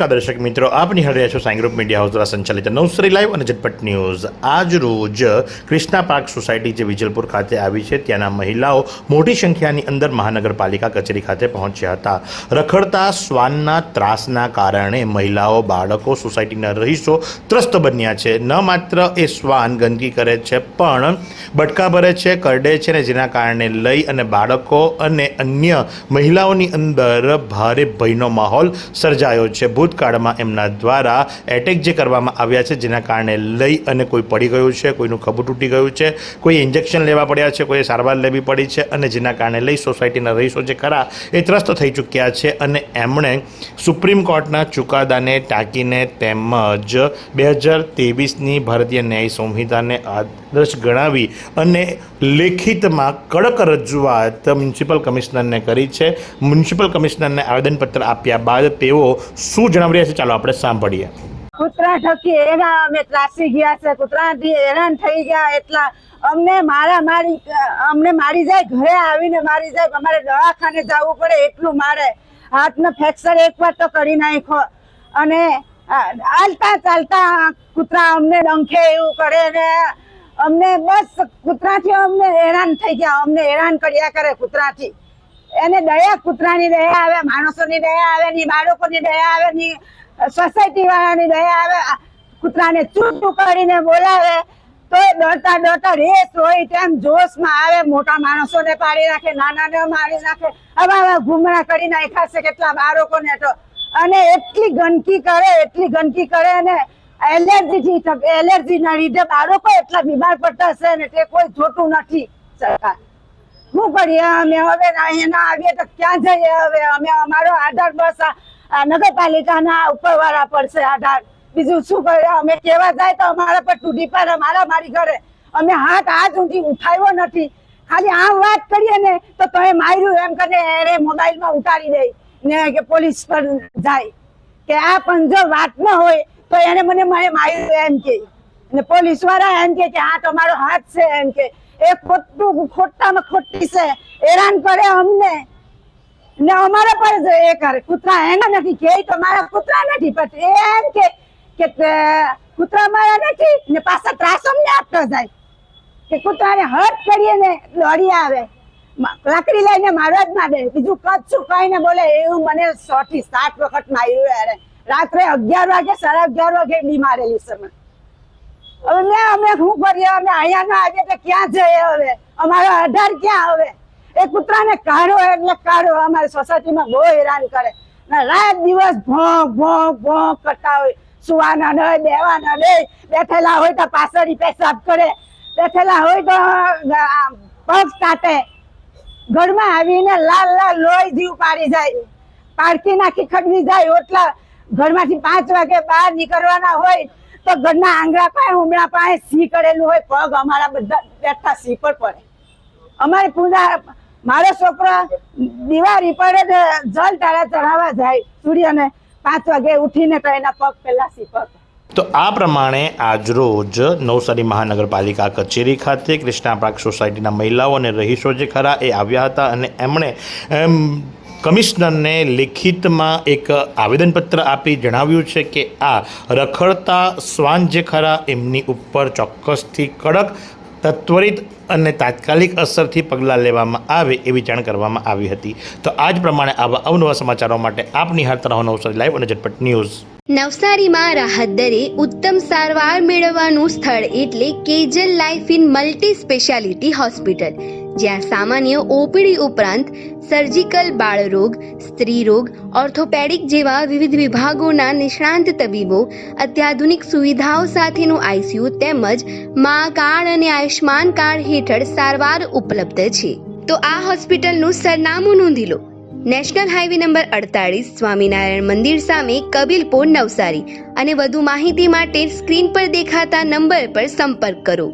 દર્શક મિત્રો, આપ નિહાળી રહ્યા છો સાઈ ગ્રુપ મીડિયા હાઉસ દ્વારા સંચાલિત નવસારી લાઈવ અને ઝટપટ ન્યૂઝ। આજ રોજ ક્રિષ્ના પાર્ક સોસાયટી જે વિજલપુર ખાતે આવી છે ત્યાંના મહિલાઓ મોટી સંખ્યાની અંદર મહાનગરપાલિકા કચેરી ખાતે પહોંચ્યા હતા। રખડતા શ્વાનના ત્રાસના કારણે મહિલાઓ, બાળકો, સોસાયટીના રહીશો ત્રસ્ત બન્યા છે। ન માત્ર એ શ્વાન ગંદકી કરે છે પણ બટકા ભરે છે, કરડે છે ને જેના કારણે લઈ અને બાળકો અને અન્ય મહિલાઓની અંદર ભારે ભયનો માહોલ સર્જાયો છે। ભૂતકાળમાં એમના દ્વારા એટેક જે કરવામાં આવ્યા છે જેના કારણે લઈ અને કોઈ પડી ગયું છે, કોઈનું ખભું તૂટી ગયું છે, કોઈ ઇન્જેક્શન લેવા પડ્યા છે, કોઈ સારવાર લેવી પડી છે અને જેના કારણે લઈ સોસાયટીના રહીશો જે ખરા એ ત્રસ્ત થઈ ચૂક્યા છે અને એમણે સુપ્રીમ કોર્ટના ચુકાદાને ટાંકીને તેમજ 2023ની ભારતીય ન્યાય સંહિતાને આદર્શ ગણાવી અને લેખિતમાં કડક રજૂઆત મ્યુનિસિપલ કમિશનરને કરી છે। મ્યુનિસિપલ કમિશનરને આવેદનપત્ર આપ્યા બાદ તેઓ શું જણાવી રહ્યા છે ચાલો આપણે સાંભળીએ। કૂતરા ઠકી એના અમે ત્રાસી ગયા છે, કૂતરાથી હેરાન થઈ ગયા એટલા અમને મારી જાય, ઘરે આવીને મારી જાય, અમારે દવાખાને જવું પડે એટલું મારે। હાથનો ફ્રેક્ચર એકવાર તો કરી નાખ્યો અને ચાલતા ચાલતા કૂતરા અમને ડંખે એવું કરે ને અમને બસ કૂતરાથી અમને હેરાન થઈ ગયા, અમને હેરાન કર્યા કરે કૂતરાથી। એને દયા, કૂતરાની દયા આવે, માણસોની દયા આવે ની, બાળકોની દયા આવે ની, સોસાયટી વાળાની દયા આવે। કૂતરાને ચૂંટું કરીને બોલાવે તો ડરતા ડરતા રેસ હોય તેમ જોશમાં આવે, મોટા માણસોને પાડી નાખે, નાનાને મારી નાખે, આવા ઘૂમરા કરી નાખ્યા છે કેટલા બાળકોને તો। અને એટલી ગંદકી કરે અને એલર્જીના લીધે બાળકો એટલા બીમાર પડતા છે ને તે કોઈ જોતું નથી સરકાર। શું કરીએ અમે હવે? અહીંયા આવીએ તો ક્યાં જઈએ હવે? અમે અમારો આધાર બસ નગરપાલિકાના ઉપરવાળા પડશે આધાર, બીજું શું કરે? અમે કેવા જાય તો અમારા પર તૂટી પડે, મારી ઘરે અમે હાથ આજ સુધી ઉઠાવ્યો નથી। ખાલી આમ વાત કરીએ ને તો તમે માર્યું એમ કરીને એને મોબાઈલમાં ઉતારી દે ને કે પોલીસ પર જાય કે આ પણ જો વાત ન હોય તો એને મને માર્યું એમ કે, ને પોલીસ વાળા એમ કે હા તમારો હાથ છે એમ કે। એ ખોટામાં ખોટી છે, હેરાન કરે અમને ને અમારા પર એ કરે। કૂતરા એના નથી કે તો મારા કૂતરા નથી, પછી એમ કે કૂતરા મારા નથી ને પાછા ત્રાસ અમને આપતો જાય કે કૂતરાને હટ કરીએ ને દોડી આવે, લાકડી લઈને મારવા જ માંડે, બીજું કચ્છું કહીને બોલે। એવું મને 6 થી 7 વખત માર્યું યારે, રાત્રે 11 વાગે 11:30 વાગે બી મારેલી છે મને। હવે અમે શું કરીએ? અમે અહીંયા ના આવીએ તો ક્યાં જઈએ હવે? અમારો આધાર ક્યાં હવે? એ કૂતરાને કાઢો એટલે કાઢો, અમારી સોસાયટીમાં બહુ હેરાન કરે ને રાત દિવસ ભોંક કરતા હોય। સુવાના દે, બેવાના દે, બેઠેલા હોય તો પાછળ પેશાબ કરે, બેઠેલા હોય તો પગ કાટે, ઘરમાં આવીને લાલ લોહી જીવ પાડી જાય, પાડકી નાખી ખડવી જાય। ઓટલા ઘરમાંથી 5 વાગે બહાર નીકળવાના હોય તો ઘરના આંગળા પાસે, ઉમરા પાસે સી કરેલું હોય, પગ અમારા બધા બેઠા સી પર પડે। અમારે મારો છોકરો દિવાળી પર જ જલ તારા ચઢાવવા જાય સૂર્યને 5 વાગે ઉઠીને તો એના પગ પેલા સી પર। તો આ પ્રમાણે આજરોજ નવસારી મહાનગરપાલિકા કચેરી ખાતે ક્રિષ્ના પાર્ક સોસાયટીના મહિલાઓ અને રહીશો જે ખરા એ આવ્યા હતા અને એમણે કમિશનરને લેખિતમાં એક આવેદનપત્ર આપી જણાવ્યું છે કે આ રખડતા શ્વાન જે ખરા એમની ઉપર ચોક્કસથી કડક, ત્વરિત અને તાત્કાલિક અસરથી પગલાં લેવામાં આવે એવી જાણ કરવામાં આવી હતી। તો આ જ પ્રમાણે આવા અવનવા સમાચારો માટે આપ નિહાળતા રહો નવસારી લાઈવ અને ઝટપટ ન્યૂઝ। નવસારીમાં રાહત દરે ઉત્તમ સારવાર મેળવવાનું સ્થળ એટલે Kejal life in multi speciality hospital, જ્યાં સામાન્ય ઓપીડી ઉપરાંત સર્જિકલ, બાળરોગ, સ્ત્રી રોગ, ઓર્થોપેડિક જેવા વિવિધ વિભાગોના નિષ્ણાંત તબીબો, અત્યાધુનિક સુવિધાઓ સાથેનું આઈસીયુ તેમજ મા કાર્ડ અને આયુષ્માન કાર્ડ હેઠળ સારવાર ઉપલબ્ધ છે। તો આ હોસ્પિટલનું સરનામું નોંધી લો। નેશનલ હાઈવે નંબર 48, સ્વામિનારાયણ મંદિર સામે, કબીલપુર, નવસારી। અને વધુ માહિતી માટે સ્ક્રીન પર દેખાતા નંબર પર સંપર્ક કરો।